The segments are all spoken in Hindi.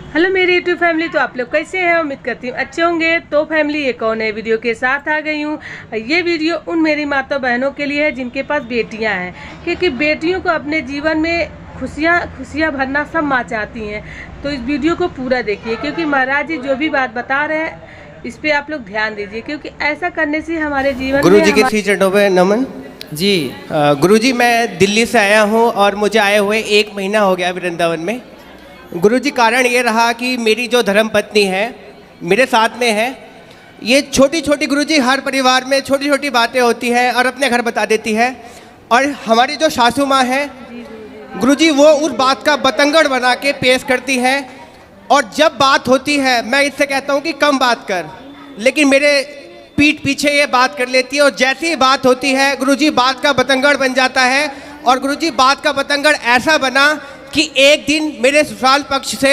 हेलो मेरी यूट्यूब फैमिली। तो आप लोग कैसे हैं? उम्मीद करती हूँ अच्छे होंगे। तो फैमिली एक और नए वीडियो के साथ आ गई हूँ। ये वीडियो उन मेरी माता बहनों के लिए है जिनके पास बेटियां हैं, क्योंकि बेटियों को अपने जीवन में खुशियाँ भरना सब माँ चाहती हैं। तो इस वीडियो को पूरा देखिए, क्योंकि महाराज जी जो भी बात बता रहे हैं इस पर आप लोग ध्यान दीजिए, क्योंकि ऐसा करने से हमारे जीवन गुरु में जी के श्री चरणों पे नमन। जी गुरु जी, मैं दिल्ली से आया हूँ और मुझे आए हुए 1 महीना हो गया वृंदावन में। गुरु जी, कारण ये रहा कि मेरी जो धर्म पत्नी है मेरे साथ में है। ये छोटी छोटी गुरु जी हर परिवार में छोटी छोटी बातें होती हैं और अपने घर बता देती है। और हमारी जो सासू माँ है गुरु जी, वो उस बात का बतंगड़ बना के पेश करती है। और जब बात होती है मैं इससे कहता हूँ कि कम बात कर, लेकिन मेरे पीठ पीछे ये बात कर लेती है। और जैसी ही बात होती है गुरुजी बात का बतंगड़ बन जाता है। और गुरुजी बात का बतंगड़ ऐसा बना कि एक दिन मेरे ससुराल पक्ष से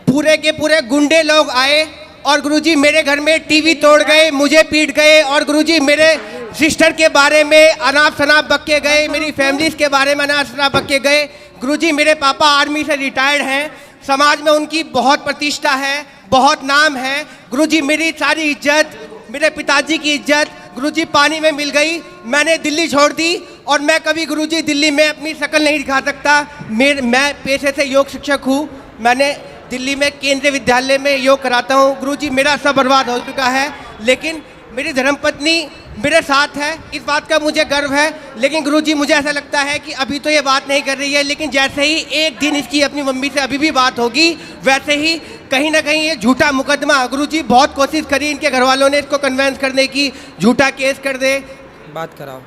पूरे के पूरे गुंडे लोग आए और गुरुजी मेरे घर में टीवी तोड़ गए, मुझे पीट गए। और गुरुजी मेरे सिस्टर के बारे में अनाप शनाप बक के गए, मेरी फैमिलीज के बारे में अनाप शनाप बक के गए। गुरुजी मेरे पापा आर्मी से रिटायर्ड हैं, समाज में उनकी बहुत प्रतिष्ठा है, बहुत नाम है। गुरुजी मेरी सारी इज्जत, मेरे पिताजी की इज्जत गुरुजी पानी में मिल गई। मैंने दिल्ली छोड़ दी और मैं कभी गुरुजी दिल्ली में अपनी शक्ल नहीं दिखा सकता। मैं पेशे से योग शिक्षक हूँ। मैंने दिल्ली में केंद्रीय विद्यालय में योग कराता हूँ। गुरुजी मेरा सब बर्बाद हो चुका है, लेकिन मेरी धर्मपत्नी मेरे साथ है, इस बात का मुझे गर्व है। लेकिन गुरुजी मुझे ऐसा लगता है कि अभी तो ये बात नहीं कर रही है, लेकिन जैसे ही एक दिन इसकी अपनी मम्मी से अभी भी बात होगी, वैसे ही कहीं ना कहीं ये झूठा मुकदमा, गुरुजी बहुत कोशिश करी इनके घर वालों ने इसको कन्वेंस करने की, झूठा केस कर दे। बात कराओ।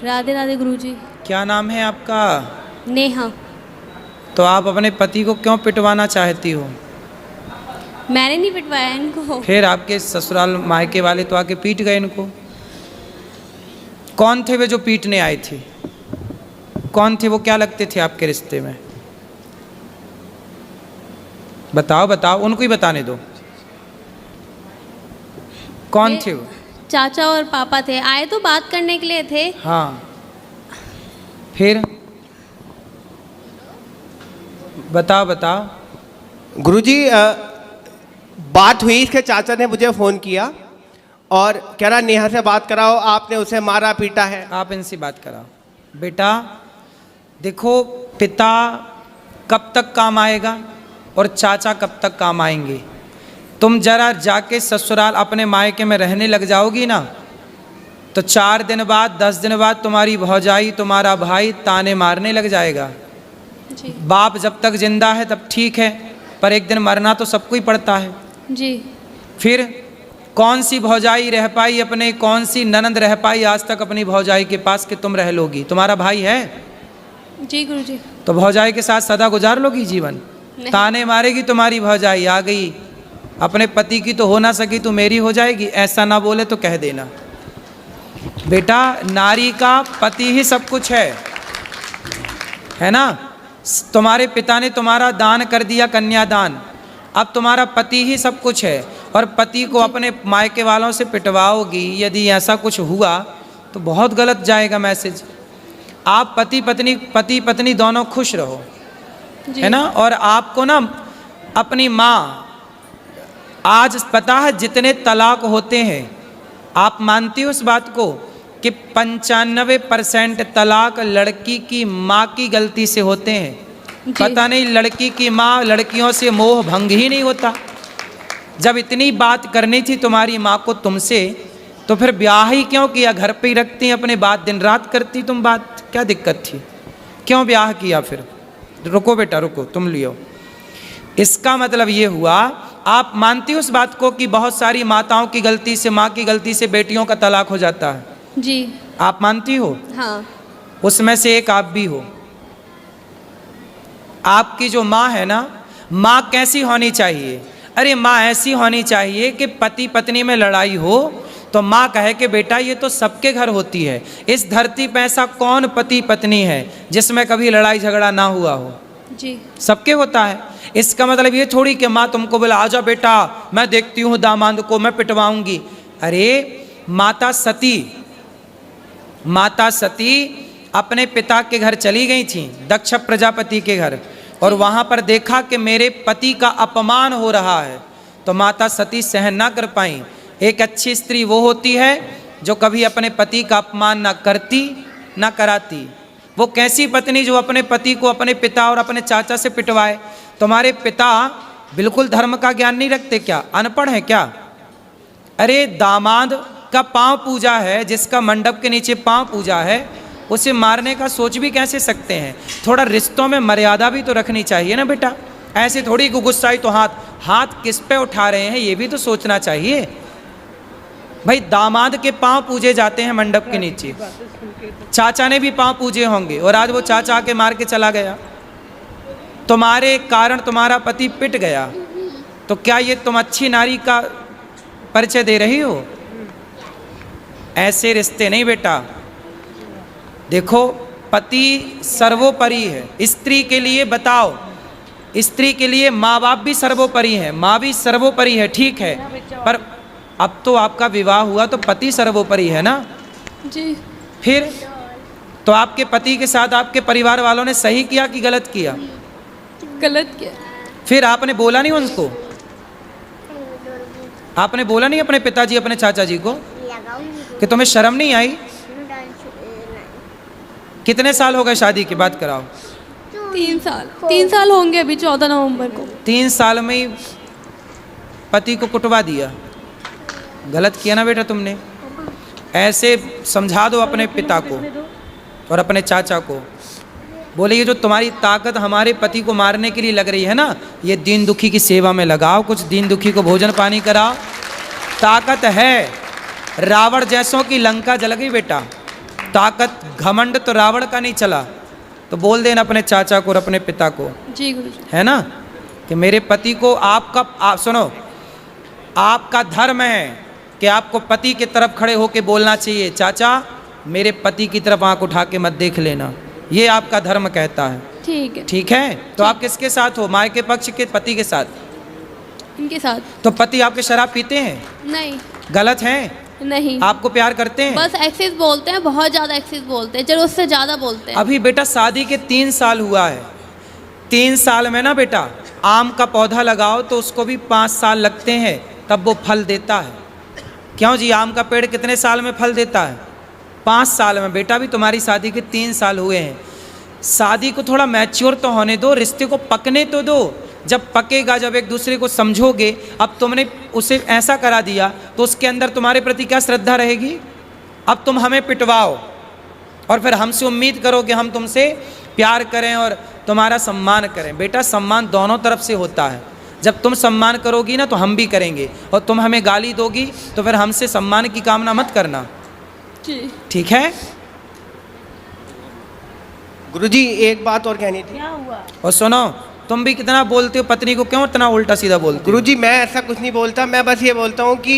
राधे राधे गुरुजी। क्या नाम है आपका? नेहा। तो आप अपने पति को क्यों पिटवाना चाहती हो? मैंने नहीं पिटवाया इनको। फिर आपके ससुराल मायके वाले तो आके पीट गए इनको। कौन थे वे जो पीटने आए थे? कौन थे वो? क्या लगते थे आपके रिश्ते में? बताओ बताओ, उनको ही बताने दो। कौन थे वो? चाचा और पापा थे, आए तो बात करने के लिए थे। हाँ, फिर बताओ बताओ। गुरुजी बात हुई, इसके चाचा ने मुझे फ़ोन किया और कह रहा नेहा से बात कराओ, आपने उसे मारा पीटा है। आप इनसे बात कराओ। बेटा देखो, पिता कब तक काम आएगा और चाचा कब तक काम आएंगे। तुम जरा जाके ससुराल अपने मायके में रहने लग जाओगी ना, तो 4 दिन बाद 10 दिन बाद तुम्हारी भौजाई, तुम्हारा भाई ताने मारने लग जाएगा। जी बाप जब तक जिंदा है तब ठीक है, पर एक दिन मरना तो सबको ही पड़ता है। जी। फिर कौन सी भौजाई रह पाई अपने, कौन सी ननंद रह पाई आज तक अपनी भौजाई के पास कि तुम रह लोगी? तुम्हारा भाई है? जी गुरुजी। तो भौजाई के साथ सदा गुजार लोगी जीवन? ताने मारेगी तुम्हारी भौजाई, आ गई अपने पति की तो हो ना सकी तो मेरी हो जाएगी, ऐसा ना बोले तो कह देना। बेटा नारी का पति ही सब कुछ है ना। तुम्हारे पिता ने तुम्हारा दान कर दिया, कन्यादान, अब तुम्हारा पति ही सब कुछ है। और पति को अपने मायके वालों से पिटवाओगी, यदि ऐसा कुछ हुआ तो बहुत गलत जाएगा मैसेज। आप पति पत्नी दोनों खुश रहो, है ना। और आपको ना अपनी माँ, आज पता है जितने तलाक होते हैं, आप मानती हो इस बात को कि 95% तलाक लड़की की माँ की गलती से होते हैं। पता नहीं लड़की की माँ, लड़कियों से मोह भंग ही नहीं होता। जब इतनी बात करनी थी तुम्हारी माँ को तुमसे, तो फिर ब्याह ही क्यों किया? घर पे ही रखती अपने बात, दिन रात करती तुम बात, क्या दिक्कत थी? क्यों ब्याह किया फिर? रुको बेटा रुको, तुम लियो। इसका मतलब ये हुआ, आप मानती हो उस बात को कि बहुत सारी माताओं की गलती से, माँ की गलती से बेटियों का तलाक हो जाता है? जी आप मानती हो? हाँ। उसमें से एक आप भी हो। आपकी जो माँ है ना, माँ कैसी होनी चाहिए? अरे माँ ऐसी होनी चाहिए कि पति पत्नी में लड़ाई हो तो माँ कहे कि बेटा ये तो सबके घर होती है, इस धरती पे ऐसा कौन पति पत्नी है जिसमें कभी लड़ाई झगड़ा ना हुआ हो? जी सबके होता है। इसका मतलब ये थोड़ी कि माँ तुमको बोला आजा बेटा मैं देखती हूँ दामाद को मैं पिटवाऊंगी। अरे माता सती अपने पिता के घर चली गई थी, दक्ष प्रजापति के घर। और वहाँ पर देखा कि मेरे पति का अपमान हो रहा है, तो माता सती सहन ना कर पाई। एक अच्छी स्त्री वो होती है जो कभी अपने पति का अपमान ना करती ना कराती। वो कैसी पत्नी जो अपने पति को अपने पिता और अपने चाचा से पिटवाए। तुम्हारे पिता बिल्कुल धर्म का ज्ञान नहीं रखते क्या? अनपढ़ है क्या? अरे दामाद का पांव पूजा है, जिसका मंडप के नीचे पांव पूजा है, उसे मारने का सोच भी कैसे सकते हैं? थोड़ा रिश्तों में मर्यादा भी तो रखनी चाहिए ना बेटा। ऐसे थोड़ी गुस्साई तो हाथ किस पे उठा रहे हैं ये भी तो सोचना चाहिए। भाई दामाद के पांव पूजे जाते हैं मंडप के नीचे, चाचा ने भी पांव पूजे होंगे, और आज वो चाचा आके मार के चला गया, तुम्हारे कारण तुम्हारा पति पिट गया, तो क्या ये तुम अच्छी नारी का परिचय दे रही हो? ऐसे रिश्ते नहीं बेटा। देखो पति सर्वोपरि है। स्त्री के लिए बताओ, स्त्री के लिए माँ बाप भी सर्वोपरि है, माँ भी सर्वोपरि है, ठीक है, पर अब तो आपका विवाह हुआ तो पति सर्वोपरि है ना जी। फिर तो आपके पति के साथ आपके परिवार वालों ने सही किया कि गलत किया? गलत किया। फिर आपने बोला नहीं उनको? आपने बोला नहीं अपने पिताजी अपने चाचा जी को कि तुम्हें शर्म नहीं आई? कितने साल हो गए शादी की बात कराओ? 3 साल होंगे अभी 14 नवंबर को। 3 साल में ही पति को कुटवा दिया। गलत किया ना बेटा तुमने। ऐसे समझा दो अपने पिता को और अपने चाचा को, बोले ये जो तुम्हारी ताकत हमारे पति को मारने के लिए लग रही है ना, ये दीन दुखी की सेवा में लगाओ, कुछ दीन दुखी को भोजन पानी कराओ। ताकत है। रावण जैसों की लंका जल गई बेटा। ताकत घमंड तो रावण का नहीं चला। तो बोल देना अपने चाचा को और अपने पिता को, जी गुरुजी, है ना, कि मेरे पति को सुनो, आपका धर्म है कि आपको पति की तरफ खड़े होकर बोलना चाहिए, चाचा मेरे पति की तरफ आंख उठा के मत देख लेना, ये आपका धर्म कहता है। ठीक है। ठीक है। तो आप किसके साथ हो? माँ के पक्ष के पति के साथ? इनके साथ। तो पति आपके शराब पीते हैं? नहीं। गलत है? नहीं। आपको प्यार करते हैं? बस एक्सेस बोलते हैं, बहुत ज़्यादा एक्सेस बोलते हैं, जरूरत से ज़्यादा बोलते हैं। अभी बेटा शादी के 3 साल हुआ है। 3 साल में ना बेटा आम का पौधा लगाओ तो उसको भी 5 साल लगते हैं तब वो फल देता है। क्यों जी? आम का पेड़ कितने साल में फल देता है? 5 साल में। बेटा भी तुम्हारी शादी के 3 साल हुए हैं। शादी को थोड़ा मैच्योर तो होने दो, रिश्ते को पकने तो दो। जब पकेगा, जब एक दूसरे को समझोगे, अब तुमने उसे ऐसा करा दिया तो उसके अंदर तुम्हारे प्रति क्या श्रद्धा रहेगी? अब तुम हमें पिटवाओ और फिर हमसे उम्मीद करो कि हम तुमसे प्यार करें और तुम्हारा सम्मान करें। बेटा सम्मान दोनों तरफ से होता है। जब तुम सम्मान करोगी ना तो हम भी करेंगे, और तुम हमें गाली दोगी तो फिर हमसे सम्मान की कामना मत करना। जी। ठीक है? गुरुजी एक बात और कहनी थी। क्या हुआ? और सुनो, तुम भी कितना बोलते हो पत्नी को, क्यों इतना उल्टा सीधा बोलते हो? गुरुजी मैं ऐसा कुछ नहीं बोलता, मैं बस ये बोलता हूँ कि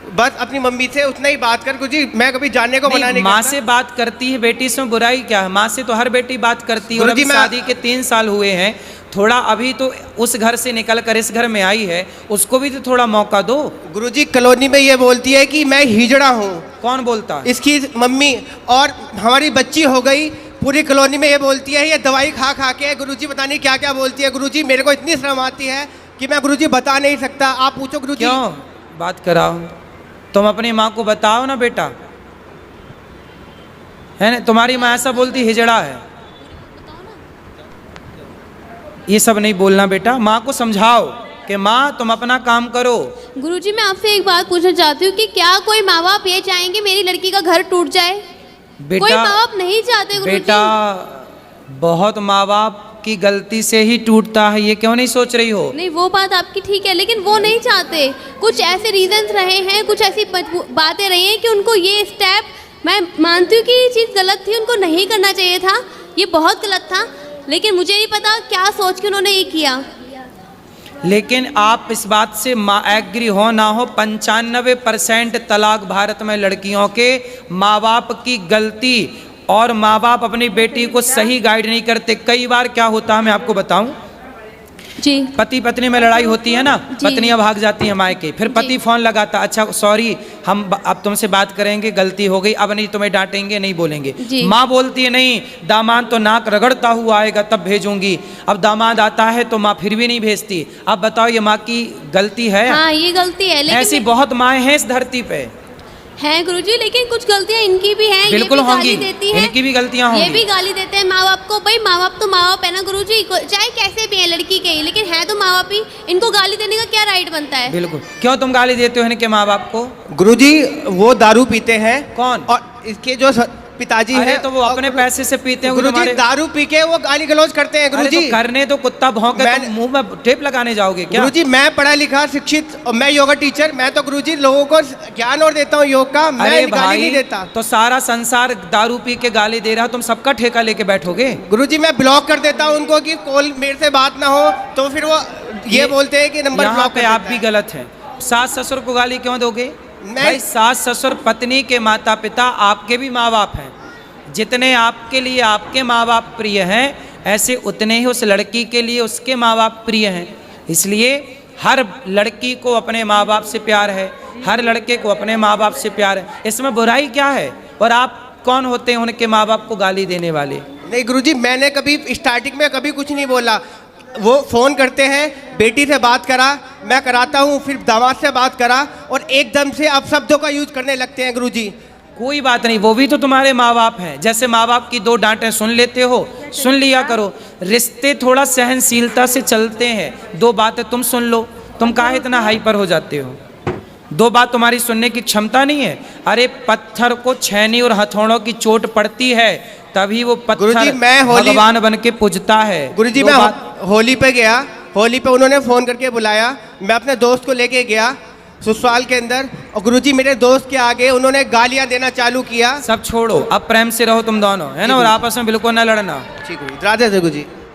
बस अपनी मम्मी से उतना ही बात कर। गुरुजी मैं कभी जानने को मना नहीं माँ करता। से बात करती है बेटी, इसमें बुराई क्या है? माँ से तो हर बेटी बात करती है। और गुरुजी अभी शादी के 3 साल हुए हैं, थोड़ा अभी तो उस घर से निकल कर इस घर में आई है, उसको भी तो थोड़ा मौका दो। गुरुजी कॉलोनी में ये बोलती है कि मैं हिजड़ा हूँ। कौन बोलता है? इसकी मम्मी, और हमारी बच्ची हो गई, पूरी कॉलोनी में ये बोलती है ये दवाई खा खा के। गुरुजी पता नहीं क्या क्या बोलती है। गुरुजी मेरे को इतनी शर्म आती है कि मैं गुरुजी बता नहीं सकता। आप पूछो गुरुजी। क्यों बात कराओ? तुम अपनी माँ को बताओ ना बेटा, है ना? तुम्हारी माँ ऐसा बोलती हिजड़ा है, ये सब नहीं बोलना बेटा। माँ को समझाओ कि माँ तुम अपना काम करो। गुरुजी मैं आपसे एक बात पूछना चाहती हूँ कि क्या कोई माँ बाप ये चाहेंगे मेरी लड़की का घर टूट जाए? बेटा, कोई माँ बाप नहीं चाहते गुरुजी। बेटा बहुत माँ बाप की गलती से ही टूटता है, ये क्यों नहीं सोच रही हो? नहीं वो बात आपकी ठीक है, लेकिन वो नहीं चाहते। कुछ ऐसे रीजंस रहे हैं, कुछ ऐसी बातें रही हैं कि उनको ये स्टेप, मैं मानती हूँ कि ये चीज़ गलत थी, उनको नहीं करना चाहिए था, ये बहुत गलत था, लेकिन मुझे नहीं पता क्या सोच के उन्होंने ये किया। लेकिन आप इस बात से एग्री हो ना हो, 95% तलाक भारत में लड़कियों के माँ बाप की गलती, और माँ बाप अपनी बेटी को सही गाइड नहीं करते। कई बार क्या होता है मैं आपको बताऊं, जी पति पत्नी में लड़ाई होती है ना, जी। पत्नियां भाग जाती हैं मायके, फिर पति जी। फोन लगाता, अच्छा सॉरी हम अब तुमसे बात करेंगे, गलती हो गई, अब नहीं तुम्हें डांटेंगे, नहीं बोलेंगे। जी। माँ बोलती है नहीं, दामाद तो नाक रगड़ता हुआ आएगा तब भेजूंगी। अब दामाद आता है तो माँ फिर भी नहीं भेजती। अब बताओ ये माँ की गलती है? हाँ ये गलती है, ऐसी लेकिन बहुत माएँ हैं इस धरती पे। है गुरुजी, लेकिन कुछ गलतियां इनकी भी हैं। बिल्कुल ये भी होंगी, गाली देती है, इनकी भी गलतियां ये होंगी। भी गाली देते हैं माँ बाप को। भाई माँ बाप तो माँ बाप है ना गुरुजी, चाहे कैसे भी है लड़की के ही, लेकिन है तो माँ बाप ही। इनको गाली देने का क्या राइट बनता है? बिल्कुल। क्यों तुम गाली देते हो इनके माँ बाप को? गुरुजी वो दारू पीते हैं। कौन? और इसके जो पिताजी अरे हैं तो वो अपने पैसे से पीते हैं। गुरुजी तुम्हारे दारू पी के वो गाली गलौज करते हैं। अरे गुरुजी तो करने तो कुत्ता भौंके मैं- तुम मुंह में टेप लगाने जाओगे क्या? गुरुजी मैं पढ़ा लिखा शिक्षित और मैं योगा टीचर, मैं तो गुरुजी लोगों को ज्ञान और देता हूँ योग का, मैं अरे गाली भाई नहीं देता। तो सारा संसार दारू पी के गाली दे रहा, तुम सबका ठेका लेके बैठोगे? गुरुजी मैं ब्लॉक कर देता हूँ उनको कि कॉल मेरे से बात ना हो, तो फिर वो ये बोलते हैं कि नंबर यहाँ ब्लॉक पे कर आप देता भी है। गलत हैं। सास ससुर को गाली क्यों दोगे? मैं- भाई सास ससुर पत्नी के माता पिता आपके भी माँ बाप हैं। जितने आपके लिए आपके माँ बाप प्रिय हैं, ऐसे उतने ही उस लड़की के लिए उसके माँ बाप प्रिय हैं। इसलिए हर लड़की को अपने माँ बाप से प्यार है, हर लड़के को अपने माँ बाप से प्यार है। इसमें बुराई क्या है? और आप कौन होते हैं उनके माँ बाप को गाली देने वाले? नहीं गुरुजी मैंने कभी स्टार्टिंग में कभी कुछ नहीं बोला। वो फ़ोन करते हैं, बेटी से बात करा, मैं कराता हूँ, फिर दामाद से बात करा और एकदम से आप शब्दों का यूज करने लगते हैं गुरुजी। कोई बात नहीं, वो भी तो तुम्हारे माँ बाप हैं। जैसे माँ बाप की दो डांटें सुन लेते हो, सुन लिया करो। रिश्ते थोड़ा सहनशीलता से चलते हैं। दो बातें तुम सुन लो, तुम काहे इतना हाइपर हो जाते हो? दो बात तुम्हारी सुनने की क्षमता नहीं है। अरे पत्थर को छेनी और हथौड़ों की चोट पड़ती है, तभी वो गुरुजी, पत्थर मैं होली- भगवान बन के पूजता है। गुरुजी दो मैं बात- होली पे गया, होली पे उन्होंने फ़ोन करके बुलाया, मैं अपने दोस्त को लेके गया ससुराल के अंदर और गुरुजी मेरे दोस्त के आगे उन्होंने गालियां देना चालू किया। सब छोड़ो, अब प्रेम से रहो तुम दोनों, है ना? और आपस में बिल्कुल ना लड़ना। ठीक है, राधे राधे गुरुजी।